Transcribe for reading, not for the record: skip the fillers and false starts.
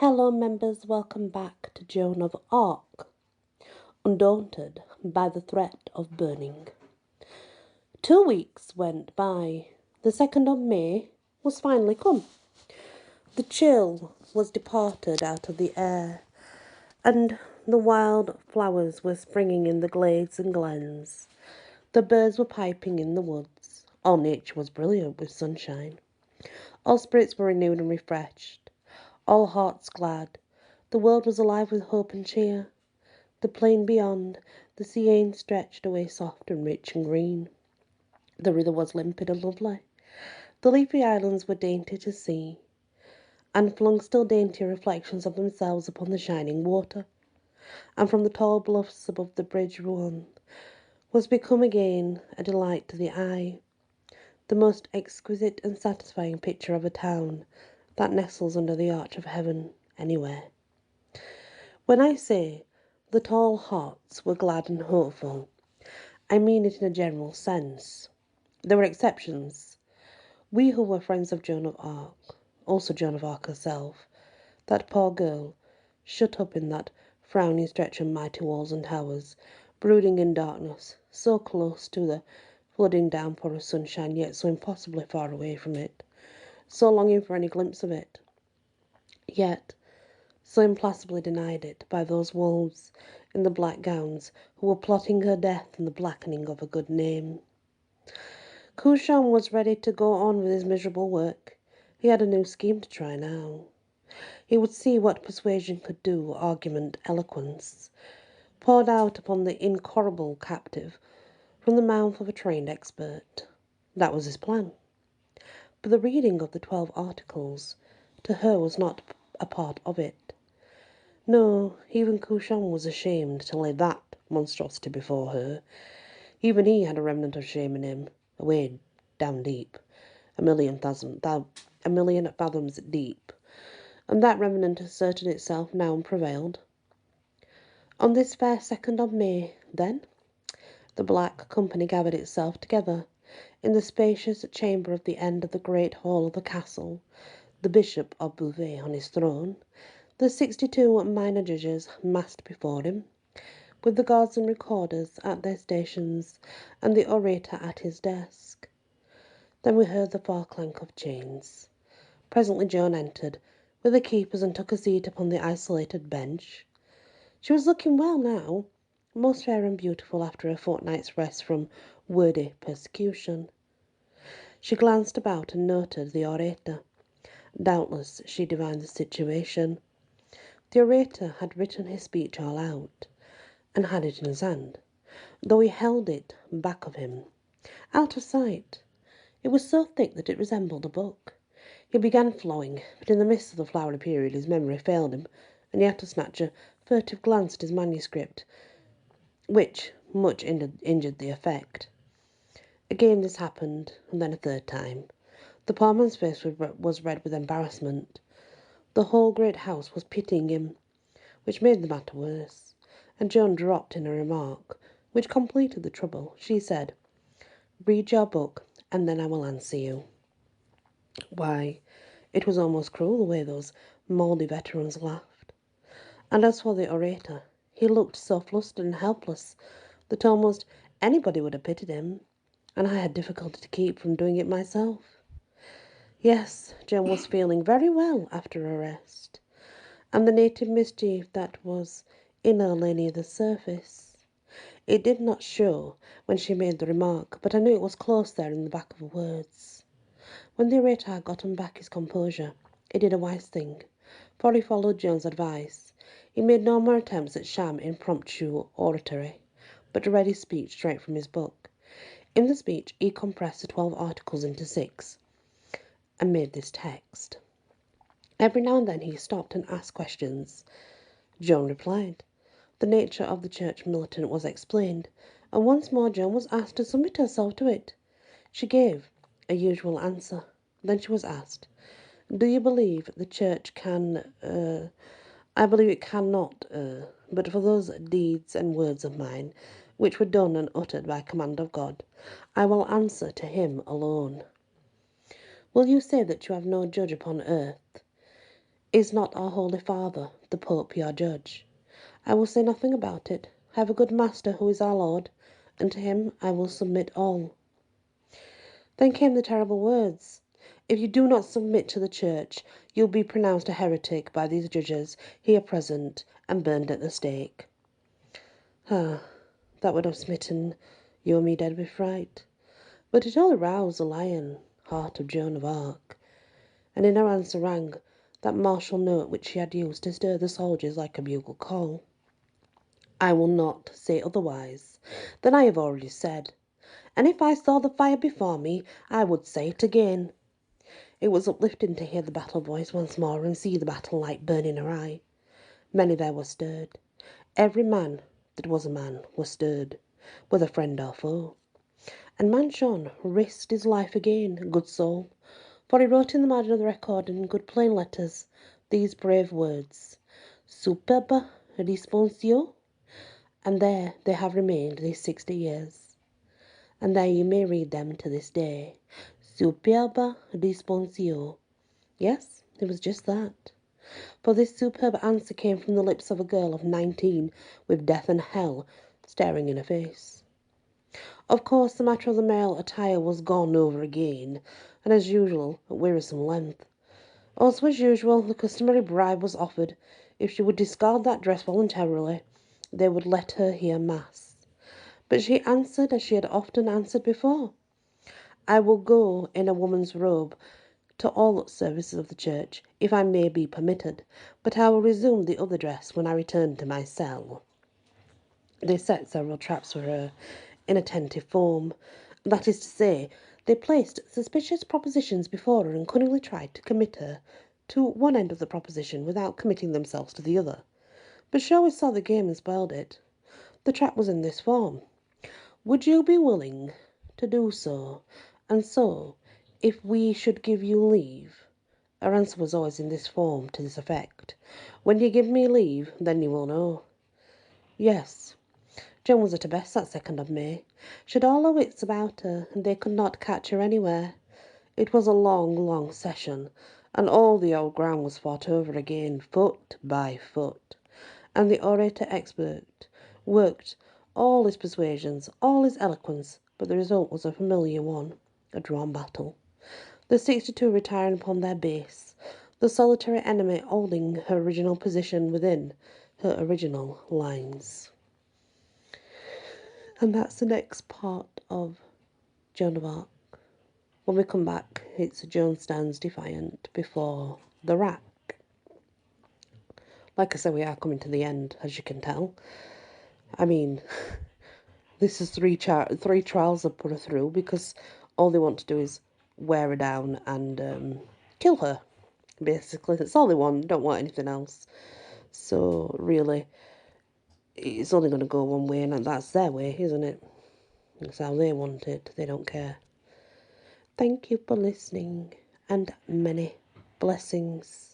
Hello members, welcome back to Joan of Arc, undaunted by the threat of burning. 2 weeks went by. The 2nd of May was finally come. The chill was departed out of the air, and the wild flowers were springing in the glades and glens. The birds were piping in the woods. All nature was brilliant with sunshine. All spirits were renewed and refreshed. All hearts glad. The world was alive with hope and cheer. The plain beyond, the sea stretched away soft and rich and green. The river was limpid and lovely. The leafy islands were dainty to see, and flung still daintier reflections of themselves upon the shining water. And from the tall bluffs above the bridge Rouen was become again a delight to the eye, the most exquisite and satisfying picture of a town that nestles under the arch of heaven anywhere. When I say the tall hearts were glad and hopeful, I mean it in a general sense. There were exceptions. We who were friends of Joan of Arc, also Joan of Arc herself, that poor girl, shut up in that frowning stretch of mighty walls and towers, brooding in darkness, so close to the flooding downpour of sunshine, yet so impossibly far away from it, so longing for any glimpse of it, yet so implacably denied it by those wolves in the black gowns who were plotting her death and the blackening of her good name. Couchon was ready to go on with his miserable work. He had a new scheme to try now. He would see what persuasion could do, argument, eloquence, poured out upon the incorrigible captive from the mouth of a trained expert. That was his plan. But the reading of the 12 Articles to her was not a part of it. No, even Couchon was ashamed to lay that monstrosity before her. Even he had a remnant of shame in him, away down deep, a million fathoms deep, and that remnant asserted itself now and prevailed. On this fair 2nd of May, then, the black company gathered itself together in the spacious chamber of the end of the great hall of the castle, the Bishop of Beauvais on his throne, the 62 minor judges massed before him, with the guards and recorders at their stations, and the orator at his desk. Then we heard the far clank of chains. Presently Joan entered with the keepers and took a seat upon the isolated bench. She was looking well now, most fair and beautiful after a fortnight's rest from wordy persecution. She glanced about and noted the orator. Doubtless she divined the situation. The orator had written his speech all out, and had it in his hand, though he held it back of him, out of sight. It was so thick that it resembled a book. He began flowing, but in the midst of the flowery period his memory failed him, and he had to snatch a furtive glance at his manuscript, which much injured the effect. Again this happened, and then a third time. The poor man's face was red with embarrassment. The whole great house was pitying him, which made the matter worse, and Joan dropped in a remark, which completed the trouble. She said, "Read your book, and then I will answer you." Why, it was almost cruel the way those mouldy veterans laughed. And as for the orator, he looked so flustered and helpless that almost anybody would have pitied him, and I had difficulty to keep from doing it myself. Yes, Joan was feeling very well after her rest, and the native mischief that was in her lay near the surface. It did not show when she made the remark, but I knew it was close there in the back of her words. When the orator had gotten back his composure, he did a wise thing, for he followed Joan's advice. He made no more attempts at sham impromptu oratory, but read his speech straight from his book. In the speech he compressed the 12 Articles into 6, and made this text. Every now and then he stopped and asked questions. Joan replied. The nature of the church militant was explained, and once more Joan was asked to submit herself to it. She gave a usual answer. Then she was asked, "Do you believe the church can, I believe it cannot, but for those deeds and words of mine, which were done and uttered by command of God, I will answer to him alone. Will you say that you have no judge upon earth? Is not our Holy Father, the Pope, your judge? I will say nothing about it. I have a good master who is our Lord, and to him I will submit all. Then came the terrible words. If you do not submit to the church, you'll be pronounced a heretic by these judges here present and burned at the stake. Ah, that would have smitten you and me dead with fright. But it only roused the lion heart of Joan of Arc, and in her answer rang that martial note which she had used to stir the soldiers like a bugle call. I will not say otherwise than I have already said, and if I saw the fire before me, I would say it again. It was uplifting to hear the battle voice once more and see the battle light burn in her eye. Many there were stirred. Every man that was a man was stirred, whether friend or foe. And Manchon risked his life again, good soul, for he wrote in the margin of the record in good plain letters these brave words, Superbe responsio, and there they have remained these 60 years. And there you may read them to this day. Superbe responsio. Yes, it was just that. For this superb answer came from the lips of a girl of 19 with death and hell staring in her face. Of course, the matter of the male attire was gone over again, and as usual, at wearisome length. Also, as usual, the customary bribe was offered. If she would discard that dress voluntarily, they would let her hear Mass. But she answered as she had often answered before. I will go in a woman's robe to all services of the church, if I may be permitted, but I will resume the other dress when I return to my cell. They set several traps for her in a tentative form. That is to say, they placed suspicious propositions before her and cunningly tried to commit her to one end of the proposition without committing themselves to the other. But she always saw the game and spoiled it. The trap was in this form. Would you be willing to do so? And so, if we should give you leave? Her answer was always in this form, to this effect. When you give me leave, then you will know. Yes. Joan was at her best that 2nd of May. She had all her wits about her, and they could not catch her anywhere. It was a long, long session, and all the old ground was fought over again, foot by foot. And the orator expert worked all his persuasions, all his eloquence, but the result was a familiar one, a drawn battle. The 62 retiring upon their base, the solitary enemy holding her original position within her original lines. And that's the next part of Joan of Arc. When we come back, it's Joan stands defiant before the rack. Like I said, we are coming to the end, as you can tell. I mean, this is three trials I've put her through because all they want to do is wear her down and kill her. Basically, that's all they want. They don't want anything else. So really, it's only going to go one way, and that's their way, isn't it? That's how they want it. They don't care. Thank you for listening, and many blessings.